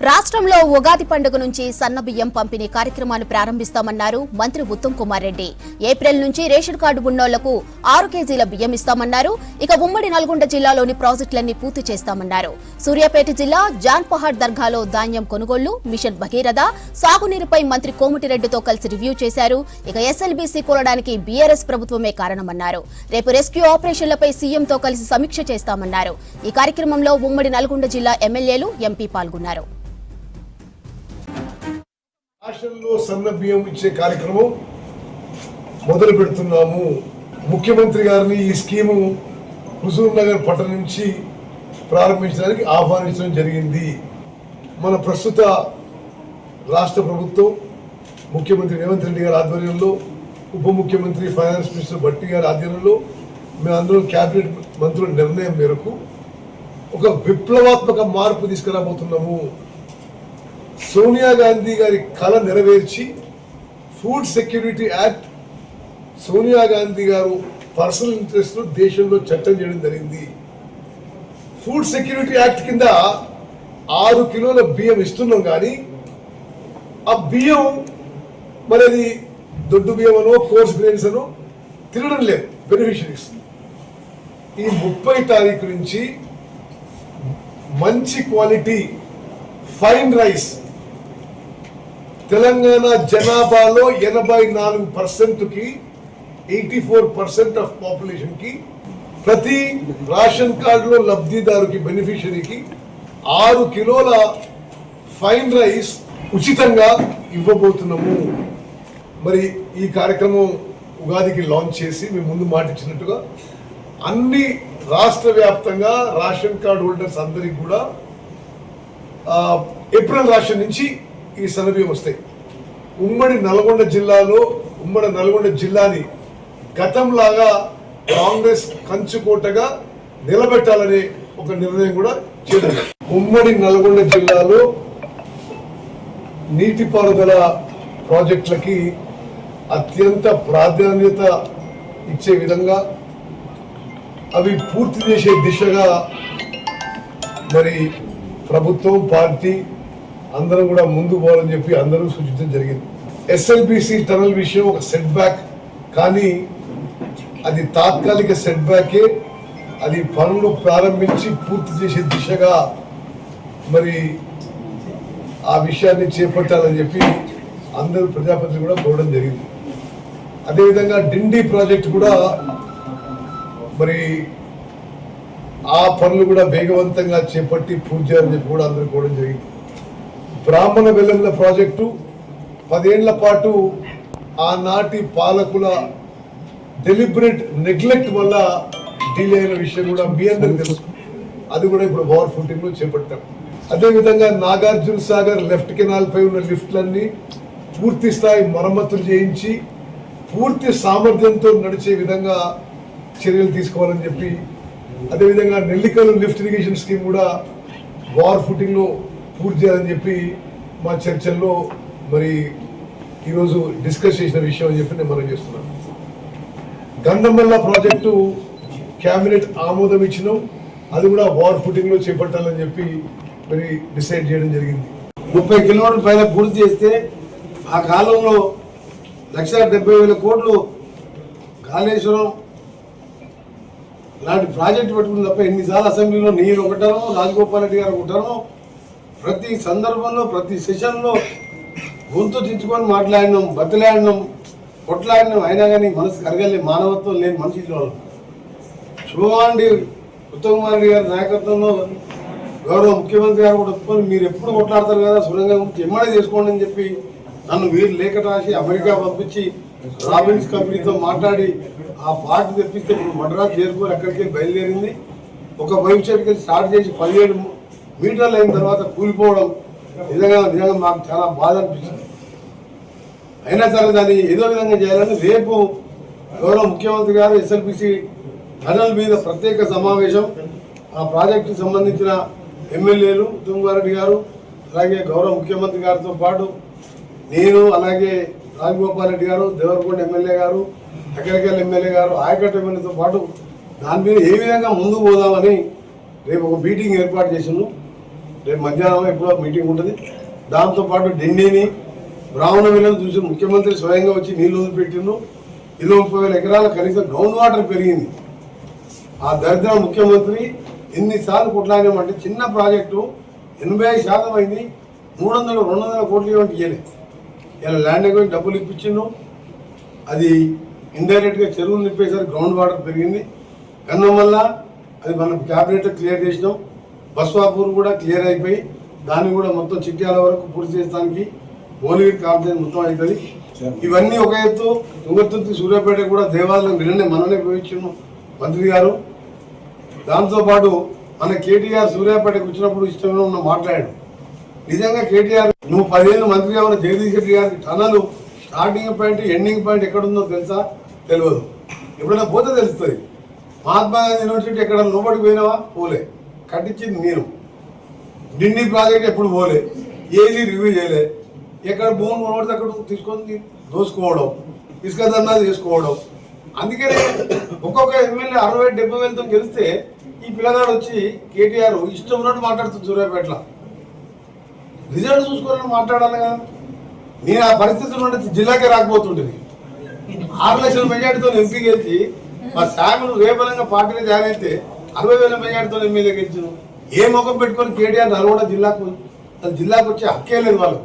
రాష్ట్రంలో ఉగాది పండుగ నుంచి సన్నబియ్యం పంపిణీ కార్యక్రమాన్ని ప్రారంభిస్తామన్నారు మంత్రి ఉత్తమ్ కుమార్ రెడ్డి. ఏప్రిల్ నుంచి రేషన్ కార్డు ఉన్నోళ్లకు 6 కేజీల బియ్యం ఇస్తామన్నారు. ఇక ఉమ్మడి నల్గొండ జిల్లాలోని ప్రాజెక్టులన్నీ పూర్తి చేస్తామన్నారు. సూర్యాపేట జిల్లా జాన్పహాడ్ దర్గాలో ధాన్యం కొనుగోళ్లు, మిషన్ భగీరథ, సాగునీరుపై మంత్రి కోమటిరెడ్డితో కలిసి రివ్యూ చేశారు. ఇక ఎస్ఎల్బీసీ కూలడానికి బీఆర్ఎస్ ప్రభుత్వమే కారణమన్నారు. రేపు రెస్క్యూ ఆపరేషన్లపై సీఎంతో కలిసి సమీక్ష చేస్తామన్నారు. ఈ కార్యక్రమంలో ఉమ్మడి నల్గొండ జిల్లా ఎమ్మెల్యేలు, ఎంపీ పాల్గొన్నారు. రాష్ట్రంలో సన్న బియ్యం ఇచ్చే కార్యక్రమం మొదలు పెడుతున్నాము. ముఖ్యమంత్రి గారిని ఈ స్కీము హుజూర్ నగర్ పట్టణం నుంచి ప్రారంభించడానికి ఆహ్వానించడం జరిగింది. మన ప్రస్తుత రాష్ట్ర ప్రభుత్వం ముఖ్యమంత్రి రేవంత్ రెడ్డి గారి ఆధ్వర్యంలో, ఉప ముఖ్యమంత్రి ఫైనాన్స్ మినిస్టర్ భట్టి గారి ఆధ్వర్యంలో మేమందరం కేబినెట్ మంత్రుల నిర్ణయం మేరకు ఒక విప్లవాత్మక మార్పు తీసుకురాబోతున్నాము. సోనియా గాంధీ గారి కళ నెరవేర్చి food security act Sonia Gandhi గారు పర్సనల్ ఇంట్రెస్ట్ దేశంలో చట్టం చేయడం జరిగింది. ఫుడ్ సెక్యూరిటీ యాక్ట్ కింద 6 కిలోల బియ్యం ఇస్తున్నాం, కానీ ఆ బియ్యం మరి దొడ్డు బియ్యం అనో కోర్స్ గ్రెయిన్స్ అనో తినడం లేదు బెనిఫిషరీస్. ఈ 30 తారీఖు నుంచి మంచి క్వాలిటీ ఫైన్ రైస్ తెలంగాణ జనాభాలో 84%కి 84% ఆఫ్ పాపులేషన్ కి ప్రతి రేషన్ కార్డులో లబ్ధిదారుకి బెనిఫిషరీకి 6 కిలోల ఫైన్ రైస్ ఉచితంగా ఇవ్వబోతున్నాము. మరి ఈ కార్యక్రమం ఉగాదికి లాంచ్ చేసి మేము ముందు మాట ఇచ్చినట్టుగా అన్ని రాష్ట్ర వ్యాప్తంగా రేషన్ కార్డు హోల్డర్స్ అందరికి కూడా ఏప్రిల్ రాష్ట్రం నుంచి ఈ సన్నబియ్యం వస్తాయి. ఉమ్మడి నల్గొండ జిల్లాని గతంలాగా కాంగ్రెస్ కంచుకోటగా నిలబెట్టాలనే ఒక నిర్ణయం కూడా చేయడం. ఉమ్మడి నల్గొండ జిల్లాలో నీటిపారుదల ప్రాజెక్టులకి అత్యంత ప్రాధాన్యత ఇచ్చే విధంగా అవి పూర్తి చేసే దిశగా మరి ప్రభుత్వం, పార్టీ అందరం కూడా ముందు పోవాలని చెప్పి అందరూ సూచించడం జరిగింది. ఎస్ఎల్బీసీ టనల్ విషయం ఒక సెట్ బ్యాక్, కానీ అది తాత్కాలిక సెట్ బ్యాకే. అది పనులు ప్రారంభించి పూర్తి చేసే దిశగా మరి ఆ విషయాన్ని చేపట్టాలని చెప్పి అందరూ ప్రజాప్రతినిధులు కూడా కోరడం జరిగింది. అదేవిధంగా డిండి ప్రాజెక్టు కూడా మరి ఆ పనులు కూడా వేగవంతంగా చేపట్టి పూర్తి చేయాలని చెప్పి కూడా అందరూ కోరడం జరిగింది. బ్రాహ్మణ వెల్లంల ప్రాజెక్టు 10 ఏళ్ల పాటు ఆనాటి పాలకుల డెలిబరేట్ నెగ్లెక్ట్ వల్ల డిలే అయిన విషయం కూడా మీ అందరికీ తెలుసు. అది కూడా ఇప్పుడు ఓవర్ ఫుటింగ్ లో చేపట్టాం. అదేవిధంగా నాగార్జున సాగర్ లెఫ్ట్ కెనాల్ పై ఉన్న లిఫ్ట్లన్నీ పూర్తి స్థాయి మరమ్మతులు చేయించి పూర్తి సామర్థ్యంతో నడిచే విధంగా చర్యలు తీసుకోవాలని చెప్పి, అదేవిధంగా నెల్లికల్లు లిఫ్ట్ ఇరిగేషన్ స్కీమ్ కూడా ఓవర్ ఫుటింగ్ లో పూర్తి చేయాలని చెప్పి మా చర్చల్లో మరి ఈరోజు డిస్కస్ చేసిన విషయం అని చెప్పి నేను మనం చేస్తున్నాను. గంధమల్ల ప్రాజెక్టు క్యాబినెట్ ఆమోదం ఇచ్చినాం, అది కూడా ఓవర్ ఫుటింగ్ లో చేపట్టాలని చెప్పి మరి డిసైడ్ చేయడం జరిగింది. 30 కిలోమీటర్ల పైన పూర్తి చేస్తే ఆ కాలంలో 1,70,000 కోట్లు కాళేశ్వరం లాంటి ప్రాజెక్టు పెట్టుకుని తప్ప ఎన్నిసార్లు అసెంబ్లీలో నేను ఒకటాను, రాజగోపాల్ రెడ్డి గారు ఒకటాను, ప్రతి సందర్భంలో ప్రతి సెషన్లో గొంతు దించుకొని మాట్లాడినాం, బతిలాడినాం, కొట్లాడినాం. అయినా కానీ మనసు కరగలే, మానవత్వం లేని మనిషిలో శుభమాండి ఉత్తమ్ కుమార్ రెడ్డి గారి నాయకత్వంలో గౌరవ ముఖ్యమంత్రి గారు కూడా ఒప్పుకొని మీరు ఎప్పుడు కొట్లాడతారు కదా, సురంగం ఎమ్మడే చేసుకోండి అని చెప్పి నన్ను వీరు లేఖ రాసి అమెరికా పంపించి రాబిన్స్ కంపెనీతో మాట్లాడి ఆ పార్టీ తెప్పిస్తే ఇప్పుడు మద్రాసు చేరుకొని అక్కడికి బయలుదేరింది. ఒక భవిష్యత్తుకి స్టార్ట్ చేసి 17 మీటర్లు అయిన తర్వాత కూలిపోవడం నిజంగా మాకు చాలా బాధ అనిపించింది. అయినా సరే దాన్ని ఏదో విధంగా చేయాలని రేపు గౌరవ ముఖ్యమంత్రి గారు ఎస్ఎల్బీసీ టనల్ మీద ప్రత్యేక సమావేశం, ఆ ప్రాజెక్టుకి సంబంధించిన ఎమ్మెల్యేలు ఉత్తమ్ కుమార్ రెడ్డి గారు, అలాగే గౌరవ ముఖ్యమంత్రి గారితో పాటు నేను, అలాగే రాజగోపాల్ రెడ్డి గారు, దేవరకొండ ఎమ్మెల్యే గారు, అక్కడికెళ్ళ ఎమ్మెల్యే గారు, ఆయకట్ట ఎమ్మెల్యేతో పాటు దాని మీద ఏ విధంగా ముందుకు పోదామని రేపు ఒక మీటింగ్ ఏర్పాటు చేసినాం. రేపు మధ్యాహ్నం ఎప్పుడో మీటింగ్ ఉంటుంది. దాంతోపాటు ఢిల్లీని బ్రాహ్మణ విలువలు చూసి ముఖ్యమంత్రి స్వయంగా వచ్చి నీళ్లు వదిలిపెట్టిండ్రు. 30,000 ఎకరాల కనీసం గ్రౌండ్ వాటర్ పెరిగింది. ఆ దరిద్ర ముఖ్యమంత్రి ఎన్నిసార్లు కొట్లాడినామంటే చిన్న ప్రాజెక్టు 85% అయింది. 300-200 కోట్లు ఇవ్వండి ఇవ్వలేదు. ఇలా ల్యాండ్ అగ్రిమెంట్ డబ్బులు ఇప్పించిండు. అది ఇండైరెక్ట్గా చెరువులు నింపేసరికి గ్రౌండ్ వాటర్ పెరిగింది. గన్నం వల్ల అది మనం క్యాబినెట్లో క్లియర్ చేసినాం. బస్వాపూర్ కూడా క్లియర్ అయిపోయి దాన్ని కూడా మొత్తం చిట్యాల వరకు పూర్తి చేసడానికి భువనగిరి కాన్ఫరెన్స్ మొత్తం అవుతుంది. ఇవన్నీ ఒక ఎత్తు. తుంగతుర్తి సూర్యాపేట కూడా దేవాలయం మననే పోయించాము మంత్రి గారు. దాంతోపాటు మన కేటీఆర్ సూర్యాపేటకు వచ్చినప్పుడు ఇష్టంలో ఉన్న మాట్లాడాడు. నిజంగా కేటీఆర్ నువ్వు 10 ఏళ్ళు మంత్రిగా ఉన్న జగదీష్ రెడ్డి గారికి టనలు స్టార్టింగ్ పాయింట్ ఎండింగ్ పాయింట్ ఎక్కడుందో తెలుసా? తెలియదు. ఎప్పుడైనా పోతే తెలుస్తుంది. మహాత్మా గాంధీ యూనివర్సిటీ ఎక్కడ లోపలికి పోయినావా? పోలే. కట్టించింది మీరు. ఢిల్లీ ప్రాజెక్ట్ ఎప్పుడు పోలే. ఏది రివ్యూ చేయలే. ఎక్కడ భూములు కొనబడితే అక్కడ తీసుకొని దోసుకోవడం, ఇసుక దందా చేసుకోవడం. అందుకనే ఒక్కొక్క ఎమ్మెల్యే 60,000-70 వేలతో గెలిస్తే ఈ పిల్లగాడు వచ్చి కేటీఆర్ ఇష్టం ఉన్నట్టు మాట్లాడుతుంది సూర్యాపేటలో. రిజల్ట్ చూసుకోవాలని మాట్లాడాలి కదా. నేను ఆ పరిస్థితులు ఉంటే జిల్లాకే రాకపోతుండేది. 6 లక్షల మెజార్టీతో ఎంపీ గెలిచి మా శాఖలు రేపలంగా పార్టీలో జాయిన్ అయితే 60,000 మెజార్టీతో ఎమ్మెల్యే గెలిచాను. ఏ ముఖం పెట్టుకొని కేటీఆర్ నల్గొండ జిల్లాకు వచ్చే హక్కే లేదు వాళ్ళు.